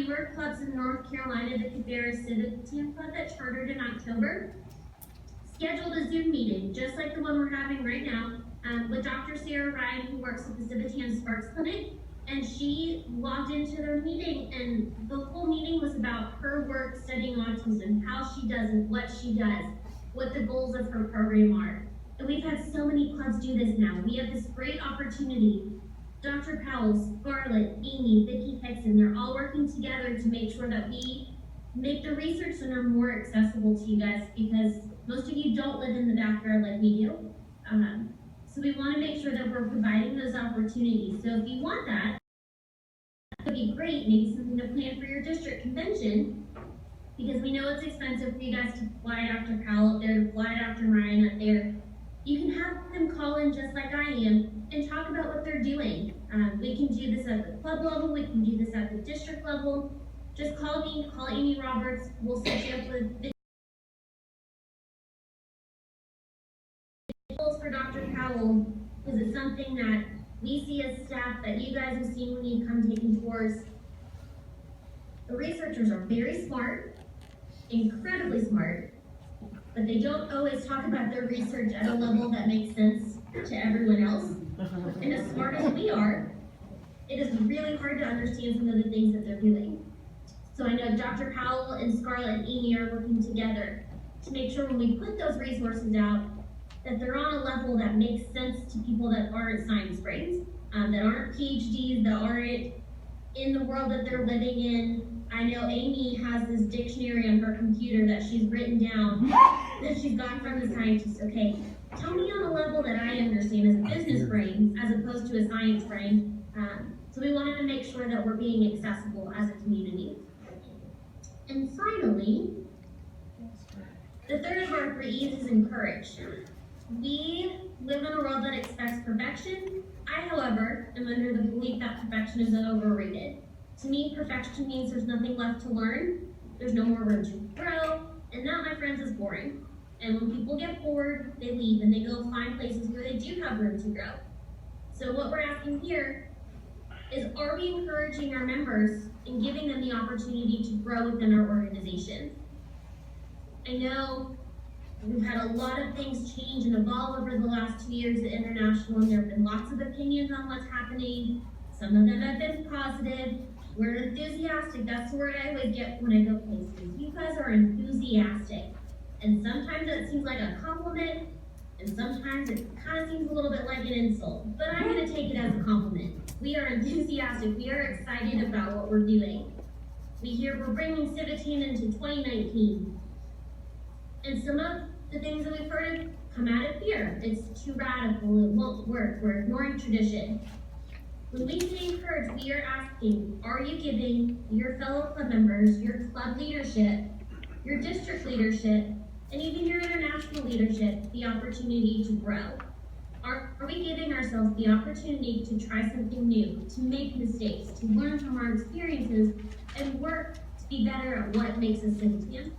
newer clubs in North Carolina, the Cabarrus Civic Team Club that chartered in October, scheduled a Zoom meeting, just like the one we're having right now, with Dr. Sarah Ryan, who works at the Civitan Sparks Clinic, and she logged into their meeting, and the whole meeting was about her work studying autism, how she does it, what she does, what the goals of her program are. And we've had so many clubs do this now. We have this great opportunity. Dr. Powell, Scarlett, Amy, Vicki Hickson, they're all working together to make sure that we make the research center more accessible to you guys, because most of you don't live in the backyard like we do. So we want to make sure that we're providing those opportunities. So if you want that, it would be great, maybe something to plan for your district convention, because we know it's expensive for you guys to fly Dr. Powell up there, to fly Dr. Ryan up there. You can have them call in just like I am and talk about what they're doing. We can do this at the club level, we can do this at the district level. Just call me, call Amy Roberts, we'll set you up with goals for Dr. Powell, because it's something that we see as staff that you guys have seen when you come taking tours. The researchers are very smart, incredibly smart, but they don't always talk about their research at a level that makes sense to everyone else. And as smart as we are, it is really hard to understand some of the things that they're doing. So I know Dr. Powell and Scarlett and Amy are working together to make sure when we put those resources out, that they're on a level that makes sense to people that aren't science brains, that aren't PhDs, that aren't in the world that they're living in. I know Amy has this dictionary on her computer that she's written down, that she's gotten from the scientists. Okay, tell me on a level that I understand as a business brain, as opposed to a science brain. So we wanted to make sure that we're being accessible as a community. And finally, the third word for E's is encourage. We live in a world that expects perfection. I, however, am under the belief that perfection is overrated. To me, perfection means there's nothing left to learn, there's no more room to grow, and that, my friends, is boring. And when people get bored, they leave and they go find places where they do have room to grow. So what we're asking here is, are we encouraging our members and giving them the opportunity to grow within our organization? I know we've had a lot of things change and evolve over the last 2 years at International, and there have been lots of opinions on what's happening. Some of them have been positive. We're enthusiastic. That's the word I always get when I go places. You guys are enthusiastic. And sometimes it seems like a compliment, and sometimes it kind of seems a little bit like an insult. But I'm going to take it as a compliment. We are enthusiastic. We are excited about what we're doing. We're bringing Civitan into 2019. And some of the things that we've heard come out of fear. It's too radical, it won't work, we're ignoring tradition. When we say encourage, we are asking, are you giving your fellow club members, your club leadership, your district leadership, and even your international leadership the opportunity to grow? Are we giving ourselves the opportunity to try something new, to make mistakes, to learn from our experiences, and work to be better at what makes us Civitan?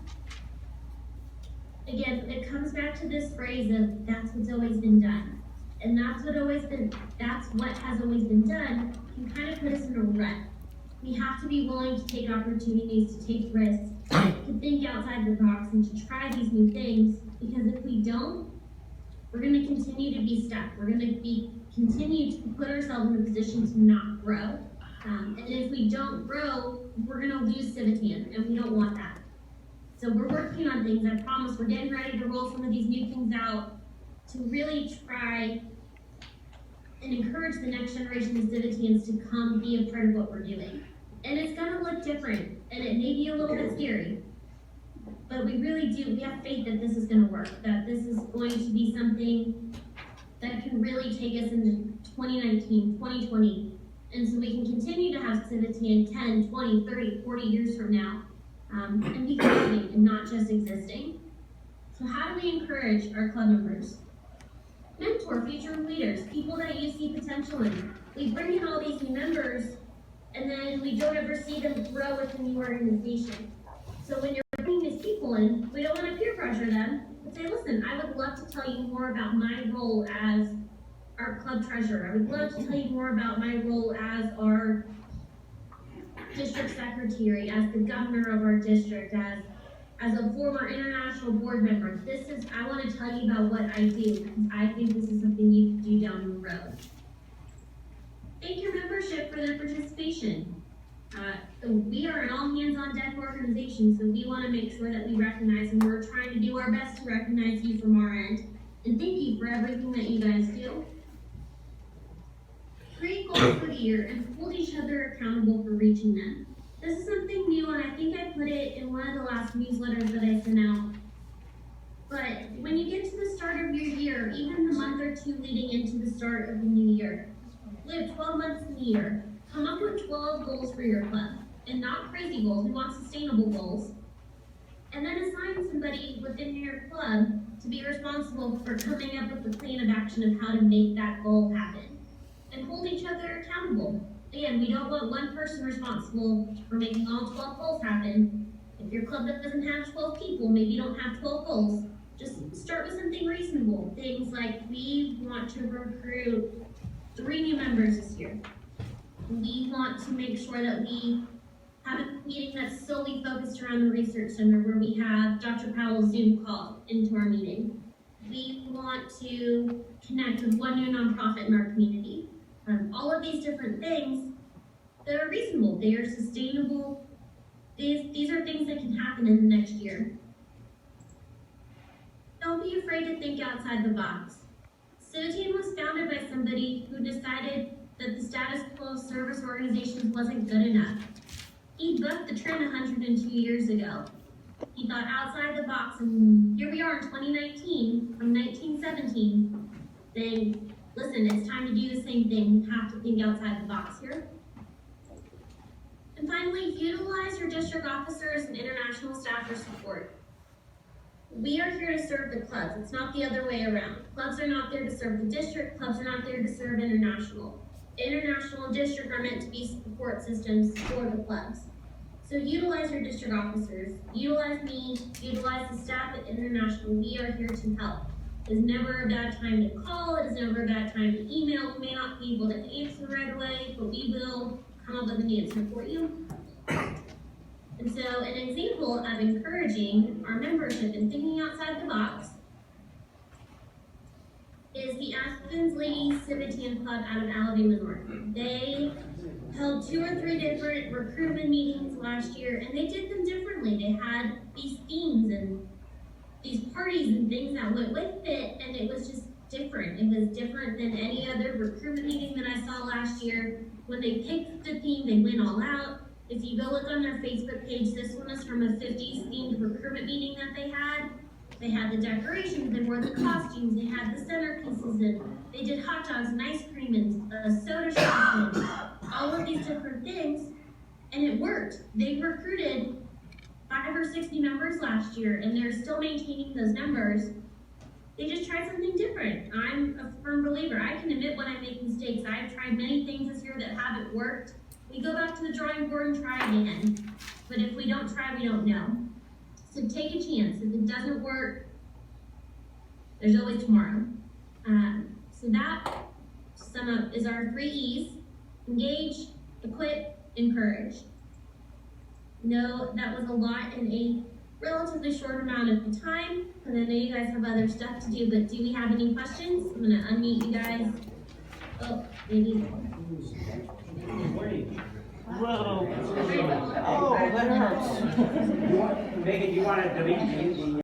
Again, it comes back to this phrase of that's what's always been done. And that's what has always been done can kind of put us in a rut. We have to be willing to take opportunities, to take risks, to think outside the box, and to try these new things, because if we don't, we're going to continue to be stuck. We're going to continue to put ourselves in a position to not grow. And if we don't grow, we're going to lose Civitan, and we don't want that. So we're working on things. I promise we're getting ready to roll some of these new things out to really try and encourage the next generation of Civitans to come be a part of what we're doing. And it's going to look different, and it may be a little bit scary, but we have faith that this is going to work, that this is going to be something that can really take us into 2019, 2020, and so we can continue to have Civitan 10, 20, 30, 40 years from now, and be growing and not just existing. So how do we encourage our club members? Mentor future leaders, people that you see potential in. We bring in all these new members, and then we don't ever see them grow within the organization. So when you're bringing these people in, we don't want to peer pressure them, but say, listen, I would love to tell you more about my role as our club treasurer. I would love to tell you more about my role as our district secretary, as the governor of our district, as a former international board member, I want to tell you about what I do, because I think this is something you can do down the road. Thank your membership for their participation. We are an all-hands-on-deck organization, so we want to make sure that we recognize, and we're trying to do our best to recognize you from our end. And thank you for everything that you guys do. Create goals for the year and hold each other accountable for reaching them. This is something new, and I think I put it in one of the last newsletters that I sent out. But when you get to the start of your year, even the month or two leading into the start of the new year, we have 12 months in the year. Come up with 12 goals for your club, and not crazy goals. We want sustainable goals. And then assign somebody within your club to be responsible for coming up with a plan of action of how to make that goal happen. And hold each other accountable. Again, we don't want one person responsible for making all 12 goals happen. If your club doesn't have 12 people, maybe you don't have 12 goals. Just start with something reasonable. Things like, we want to recruit 3 new members this year. We want to make sure that we have a meeting that's solely focused around the research center, where we have Dr. Powell's Zoom call into our meeting. We want to connect with one new nonprofit in our community. All of these different things that are reasonable, they are sustainable. These are things that can happen in the next year. Don't be afraid to think outside the box. SOTAN was founded by somebody who decided that the status quo of service organizations wasn't good enough. He bucked the trend 102 years ago. He thought outside the box, and here we are in 2019, from 1917, saying, listen, it's time to do the same thing. We have to think outside the box here. And finally, utilize your district officers and international staff for support. We are here to serve the clubs. It's not the other way around. Clubs are not there to serve the district. Clubs are not there to serve international. International and district are meant to be support systems for the clubs. So utilize your district officers, utilize me, utilize the staff at International. We are here to help. It is never a bad time to call, it is never a bad time to email. We may not be able to answer right away, but we will come up with an answer for you. And so an example of encouraging our membership and thinking outside the box is the Athens Ladies Civitan Club out of Alabama North. They held 2 or 3 different recruitment meetings last year, and they did them differently. They had these themes and these parties and things that went with it, and it was just different. It was different than any other recruitment meeting that I saw last year. When they picked the theme, they went all out. If you go look on their Facebook page, this one is from a 50s themed recruitment meeting that they had. They had the decorations, they wore the costumes, they had the centerpieces, and they did hot dogs and ice cream and soda shop and all of these different things, and it worked. They recruited 5 or 60 members last year, and they're still maintaining those numbers. They just tried something different. I'm a firm believer. I can admit when I make mistakes. I've tried many things this year that haven't worked. We go back to the drawing board and try again. But if we don't try, we don't know. So take a chance. If it doesn't work, there's always tomorrow. So that, to sum up, is our 3 E's. Engage, equip, encourage. No, that was a lot in a relatively short amount of time, and I know you guys have other stuff to do, but do we have any questions? I'm gonna unmute you guys. Oh, maybe. Whoa. Oh, that hurts. Meagan, you want to delete these?